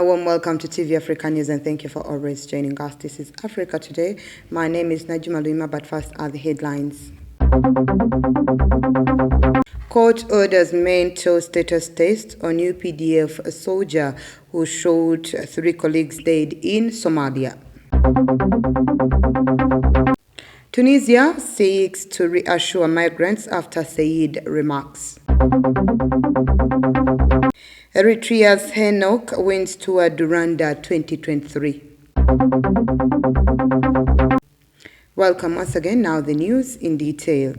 A warm welcome to TV Africa News and thank you for always joining us. This is Africa Today. My name is Najuma Luima, but first are the headlines. Court orders mental status test on UPDF soldier who shot 3 colleagues dead in Somalia. Tunisia seeks to reassure migrants after Said remarks. Eritrea's Henok wins Tour Duranda 2023. Welcome once again. Now the news in detail.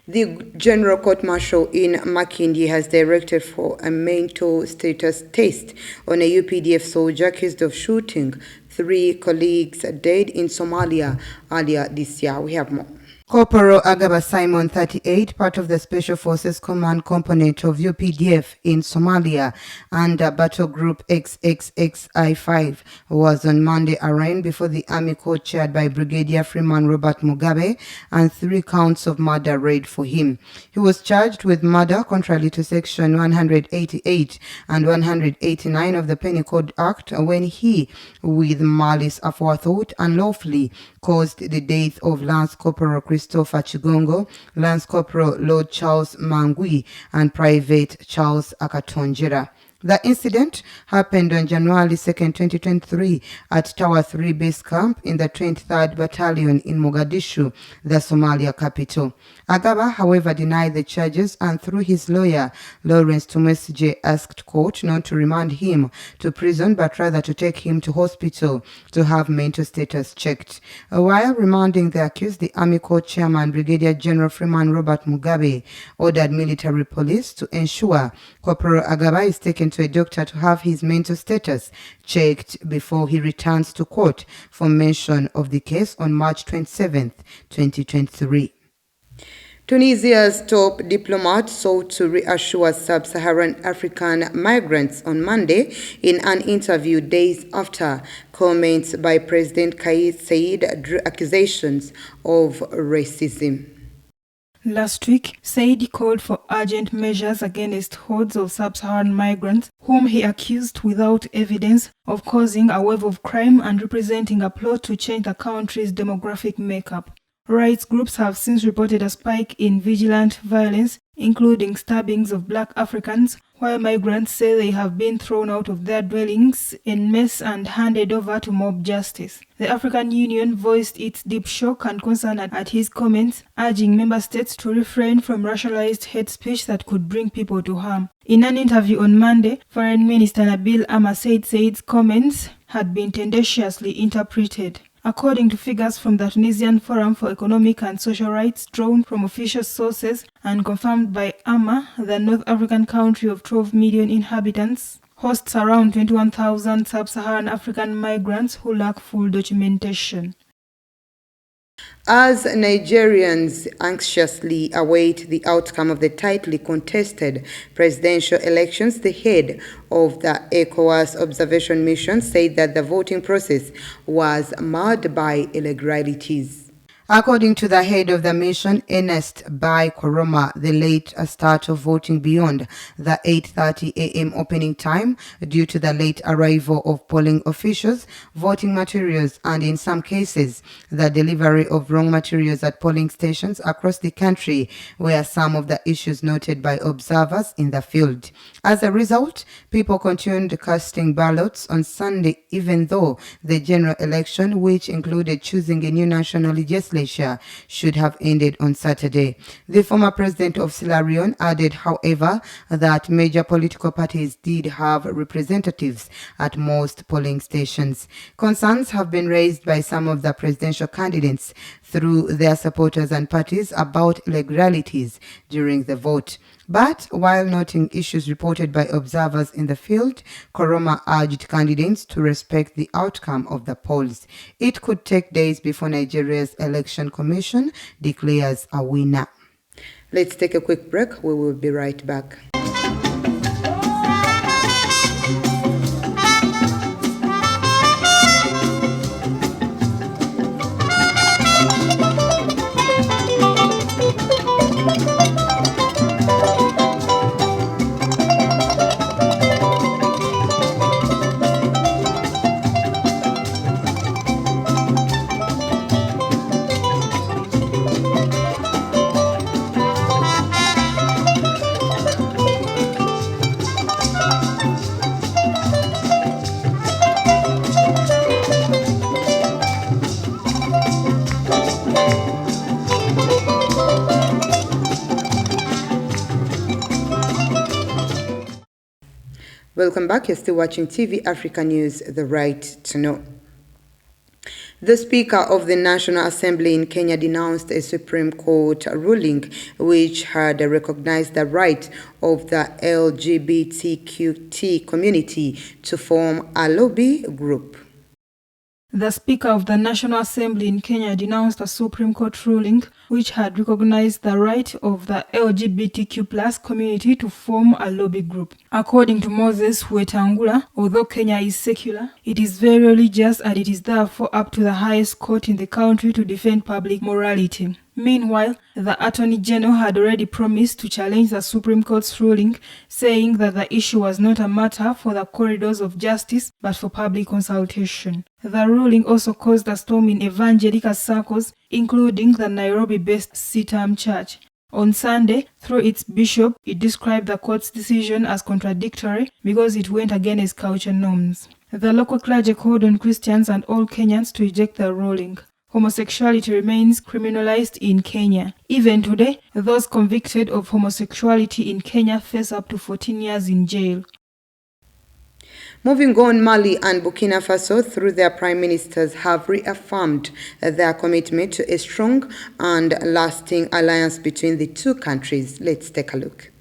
The General Court Martial in Makindi has directed for a mental status test on a UPDF soldier accused of shooting 3 colleagues dead in Somalia earlier this year. We have more. Corporal Agaba Simon, 38, part of the Special Forces Command component of UPDF in Somalia under Battle Group XXXI-5, was on Monday arraigned before the Army Court chaired by Brigadier Freeman Robert Mugabe, and 3 counts of murder laid for him. He was charged with murder contrary to Section 188 and 189 of the Penal Code Act when he, with malice aforethought, unlawfully caused the death of Lance Corporal Christopher Chigongo, Lance Corporal Lord Charles Mangui, and Private Charles Akatonjera. The incident happened on January 2, 2023 at Tower 3 Base Camp in the 23rd Battalion in Mogadishu, the Somalia capital. Agaba, however, denied the charges and through his lawyer, Lawrence Tumesije, asked court not to remand him to prison but rather to take him to hospital to have mental status checked. While remanding the accused, the Army Court Chairman, Brigadier General Freeman Robert Mugabe, ordered military police to ensure Corporal Agaba is taken to a doctor to have his mental status checked before he returns to court for mention of the case on March 27, 2023. Tunisia's top diplomat sought to reassure sub-Saharan African migrants on Monday in an interview days after comments by President Kais Saied drew accusations of racism. Last week, Said called for urgent measures against hordes of sub-Saharan migrants whom he accused without evidence of causing a wave of crime and representing a plot to change the country's demographic makeup. Rights groups have since reported a spike in vigilant violence, including stabbings of black Africans, while migrants say they have been thrown out of their dwellings en masse and handed over to mob justice. The African Union voiced its deep shock and concern at his comments, urging member states to refrain from racialized hate speech that could bring people to harm. In an interview on Monday, Foreign Minister Nabil Ahmed said Said's comments had been tendenciously interpreted. According to figures from the Tunisian Forum for Economic and Social Rights drawn from official sources and confirmed by AMA, the North African country of 12 million inhabitants hosts around 21,000 sub-Saharan African migrants who lack full documentation. As Nigerians anxiously await the outcome of the tightly contested presidential elections, the head of the ECOWAS observation mission said that the voting process was marred by irregularities. According to the head of the mission, Ernest Bai Koroma, the late start of voting beyond the 8:30 a.m. opening time due to the late arrival of polling officials, voting materials, and in some cases, the delivery of wrong materials at polling stations across the country were some of the issues noted by observers in the field. As a result, people continued casting ballots on Sunday, even though the general election, which included choosing a new national legislature, should have ended on Saturday. The former president of Sierra Leone added, however, that major political parties did have representatives at most polling stations. Concerns have been raised by some of the presidential candidates through their supporters and parties about irregularities during the vote. But while noting issues reported by observers in the field, Koroma urged candidates to respect the outcome of the polls. It could take days before Nigeria's Election Commission declares a winner. Let's take a quick break. We will be right back. Welcome back. You're still watching TV Africa News, The Right to Know. The Speaker of the National Assembly in Kenya denounced a Supreme Court ruling which had recognized the right of the LGBTQT community to form a lobby group. The Speaker of the National Assembly in Kenya denounced a Supreme Court ruling which had recognized the right of the LGBTQ+ community to form a lobby group. According to Moses Wetangula, although Kenya is secular, it is very religious and it is therefore up to the highest court in the country to defend public morality. Meanwhile, the Attorney General had already promised to challenge the Supreme Court's ruling, saying that the issue was not a matter for the corridors of justice but for public consultation. The ruling also caused a storm in evangelical circles, including the Nairobi-based CITAM Church. On Sunday, through its bishop, it described the court's decision as contradictory because it went against culture norms. The local clergy called on Christians and all Kenyans to reject the ruling. Homosexuality remains criminalized in Kenya. Even today, those convicted of homosexuality in Kenya face up to 14 years in jail. Moving on, Mali and Burkina Faso, through their prime ministers, have reaffirmed their commitment to a strong and lasting alliance between the two countries. Let's take a look.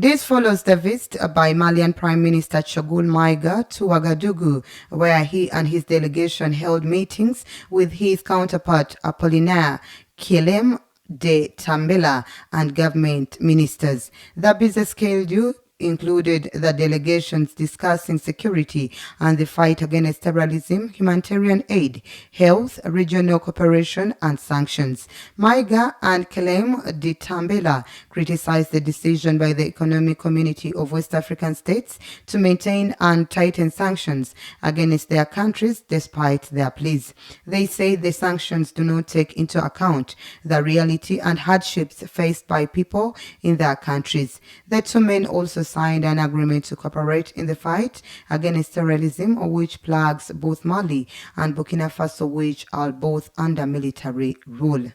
This follows the visit by Malian Prime Minister Chogul Maiga to Ouagadougou, where he and his delegation held meetings with his counterpart Apollinaire Kielem de Tambela and government ministers. The business schedule included the delegations discussing security and the fight against terrorism, humanitarian aid, health, regional cooperation, and sanctions. Maiga and Kelem de Tambela criticized the decision by the Economic Community of West African States to maintain and tighten sanctions against their countries despite their pleas. They say the sanctions do not take into account the reality and hardships faced by people in their countries. The two men also signed an agreement to cooperate in the fight against terrorism, which plagues both Mali and Burkina Faso, which are both under military rule.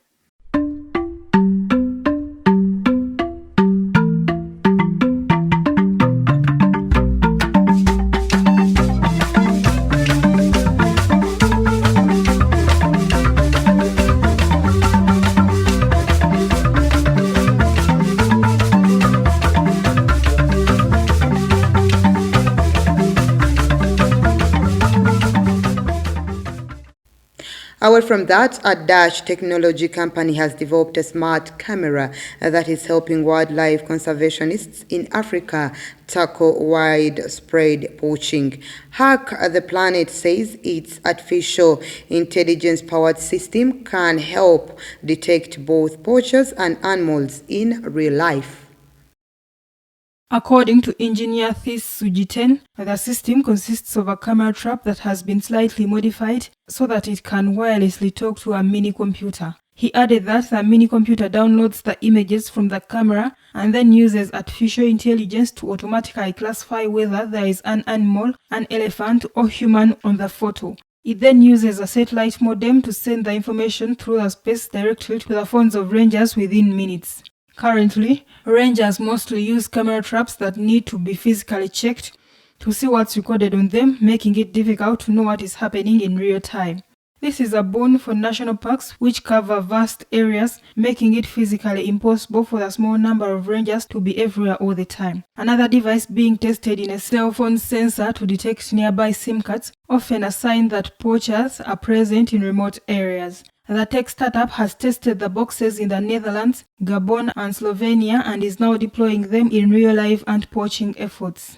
Away from that, a Dutch technology company has developed a smart camera that is helping wildlife conservationists in Africa tackle widespread poaching. Hack the Planet says its artificial intelligence-powered system can help detect both poachers and animals in real life. According to engineer This Sujiten, the system consists of a camera trap that has been slightly modified so that it can wirelessly talk to a mini computer. He added that the mini computer downloads the images from the camera and then uses artificial intelligence to automatically classify whether there is an animal, an elephant, or human on the photo. It then uses a satellite modem to send the information through the space directly to the phones of rangers within minutes. Currently, rangers mostly use camera traps that need to be physically checked to see what's recorded on them, making it difficult to know what is happening in real time. This is a boon for national parks, which cover vast areas, making it physically impossible for a small number of rangers to be everywhere all the time. Another device being tested in a cell phone sensor to detect nearby SIM cards, often a sign that poachers are present in remote areas. The tech startup has tested the boxes in the Netherlands, Gabon, and Slovenia and is now deploying them in real-life anti-poaching efforts.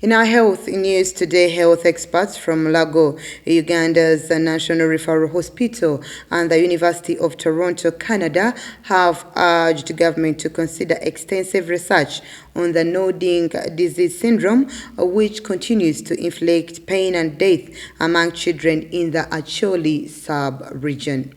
In our health news today, health experts from Lago, Uganda's National Referral Hospital, and the University of Toronto, Canada, have urged government to consider extensive research on the nodding disease syndrome, which continues to inflict pain and death among children in the Acholi sub-region.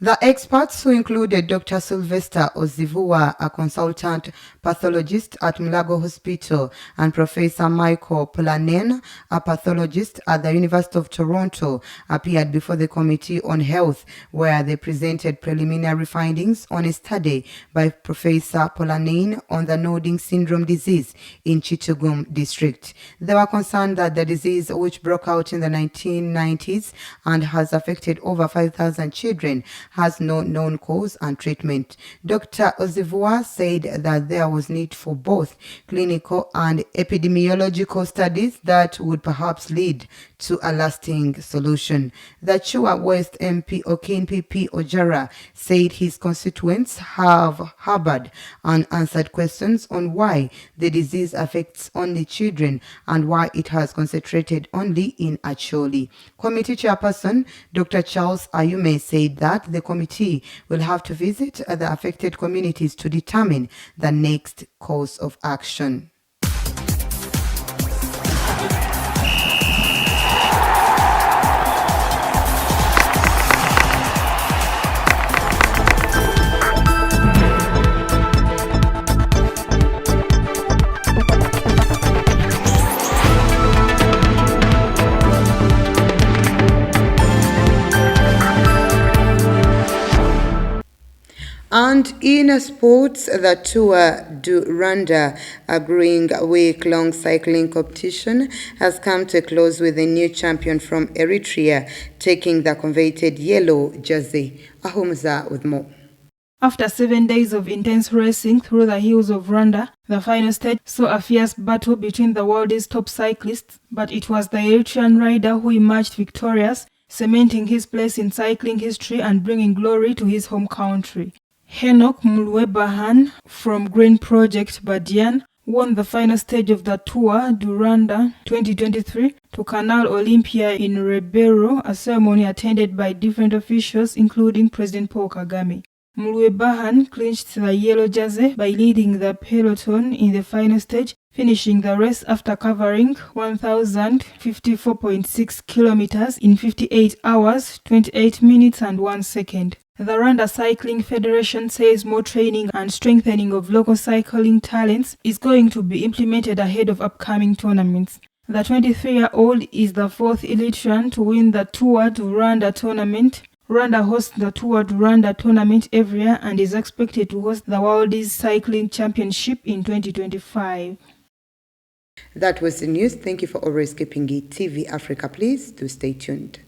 The experts, who included Dr. Sylvester Ozivua, a consultant pathologist at Mulago Hospital, and Professor Michael Polanen, a pathologist at the University of Toronto, appeared before the Committee on Health, where they presented preliminary findings on a study by Professor Polanen on the nodding syndrome disease in Chittagong district. They were concerned that the disease, which broke out in the 1990s and has affected over 5,000 children, has no known cause and treatment. Dr. Ozivua said that there was need for both clinical and epidemiological studies that would perhaps lead to a lasting solution. The Chua West MP Okinpipi Ojara said his constituents have harbored unanswered questions on why the disease affects only children and why it has concentrated only in Acholi. Committee Chairperson Dr. Charles Ayume said that the committee will have to visit the affected communities to determine the next course of action. And in sports, the Tour du Rwanda, a growing week-long cycling competition, has come to a close with a new champion from Eritrea taking the coveted yellow jersey. Ahumza with more. After 7 days of intense racing through the hills of Rwanda, the final stage saw a fierce battle between the world's top cyclists, but it was the Eritrean rider who emerged victorious, cementing his place in cycling history and bringing glory to his home country. Enoch Mulwebahan from Green Project Badian won the final stage of the Tour du Rwanda 2023 to Canal Olympia in Rebero, a ceremony attended by different officials including President Paul Kagame. Mulwebahan clinched the yellow jersey by leading the peloton in the final stage, finishing the race after covering 1,054.6 kilometers in 58 hours, 28 minutes and 1 second. The Rwanda Cycling Federation says more training and strengthening of local cycling talents is going to be implemented ahead of upcoming tournaments. The 23-year-old is the fourth Eritrean to win the Tour du Rwanda tournament. Rwanda hosts the Tour du Rwanda tournament every year and is expected to host the World Cycling Championship in 2025. That was the news. Thank you for always keeping it TV Africa. Please do stay tuned.